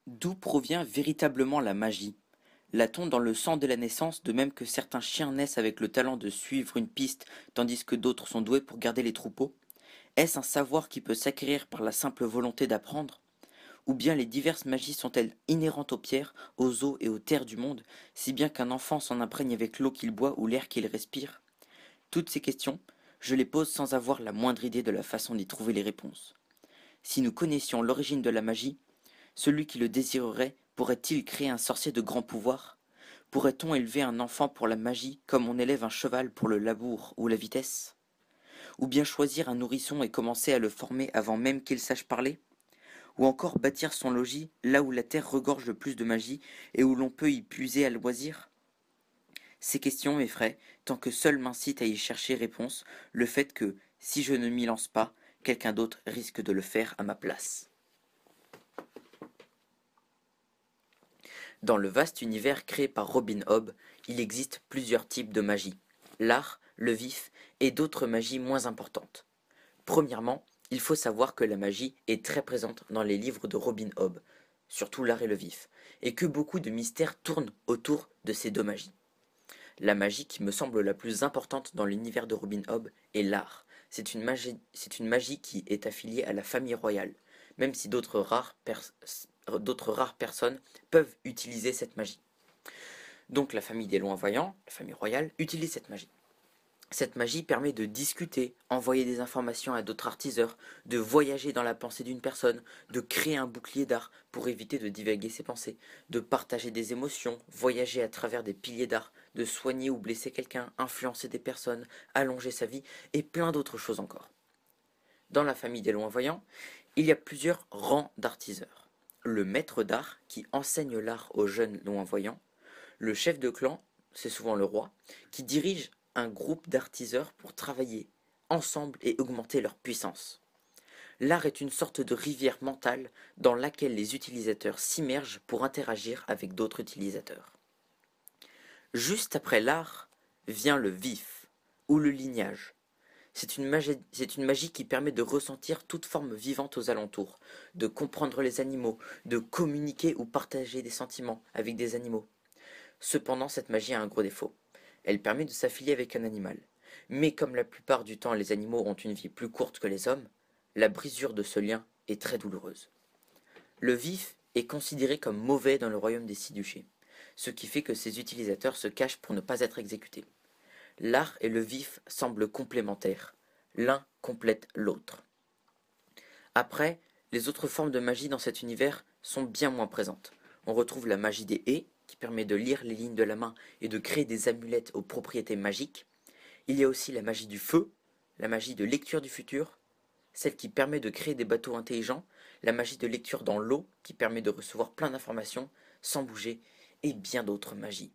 D'où provient véritablement la magie? L'a-t-on dans le sang de la naissance, de même que certains chiens naissent avec le talent de suivre une piste, tandis que d'autres sont doués pour garder les troupeaux? Est-ce un savoir qui peut s'acquérir par la simple volonté d'apprendre? Ou bien les diverses magies sont-elles inhérentes aux pierres, aux eaux et aux terres du monde, si bien qu'un enfant s'en imprègne avec l'eau qu'il boit ou l'air qu'il respire? Toutes ces questions, je les pose sans avoir la moindre idée de la façon d'y trouver les réponses. Si nous connaissions l'origine de la magie, celui qui le désirerait pourrait-il créer un sorcier de grand pouvoir? Pourrait-on élever un enfant pour la magie comme on élève un cheval pour le labour ou la vitesse? Ou bien choisir un nourrisson et commencer à le former avant même qu'il sache parler? Ou encore bâtir son logis là où la terre regorge le plus de magie et où l'on peut y puiser à loisir? Ces questions m'effraient, tant que seul m'incite à y chercher réponse le fait que, si je ne m'y lance pas, quelqu'un d'autre risque de le faire à ma place. Dans le vaste univers créé par Robin Hobb, il existe plusieurs types de magie. L'art, le vif et d'autres magies moins importantes. Premièrement, il faut savoir que la magie est très présente dans les livres de Robin Hobb, surtout l'art et le vif, et que beaucoup de mystères tournent autour de ces deux magies. La magie qui me semble la plus importante dans l'univers de Robin Hobb est l'art. C'est une magie qui est affiliée à la famille royale, même si d'autres rares personnes peuvent utiliser cette magie. Donc la famille des loin-voyants, la famille royale, utilise cette magie. Cette magie permet de discuter, envoyer des informations à d'autres artiseurs, de voyager dans la pensée d'une personne, de créer un bouclier d'art pour éviter de divaguer ses pensées, de partager des émotions, voyager à travers des piliers d'art, de soigner ou blesser quelqu'un, influencer des personnes, allonger sa vie et plein d'autres choses encore. Dans la famille des loin-voyants, il y a plusieurs rangs d'artiseurs. Le maître d'art qui enseigne l'art aux jeunes loin-voyants, le chef de clan, c'est souvent le roi, qui dirige un groupe d'artiseurs pour travailler ensemble et augmenter leur puissance. L'art est une sorte de rivière mentale dans laquelle les utilisateurs s'immergent pour interagir avec d'autres utilisateurs. Juste après l'art vient le vif, ou le lignage. C'est une magie qui permet de ressentir toute forme vivante aux alentours, de comprendre les animaux, de communiquer ou partager des sentiments avec des animaux. Cependant, cette magie a un gros défaut. Elle permet de s'affilier avec un animal. Mais comme la plupart du temps les animaux ont une vie plus courte que les hommes, la brisure de ce lien est très douloureuse. Le vif est considéré comme mauvais dans le royaume des six-duchés, ce qui fait que ses utilisateurs se cachent pour ne pas être exécutés. L'art et le vif semblent complémentaires. L'un complète l'autre. Après, les autres formes de magie dans cet univers sont bien moins présentes. On retrouve la magie des haies, qui permet de lire les lignes de la main et de créer des amulettes aux propriétés magiques. Il y a aussi la magie du feu, la magie de lecture du futur, celle qui permet de créer des bateaux intelligents, la magie de lecture dans l'eau, qui permet de recevoir plein d'informations sans bouger, et bien d'autres magies.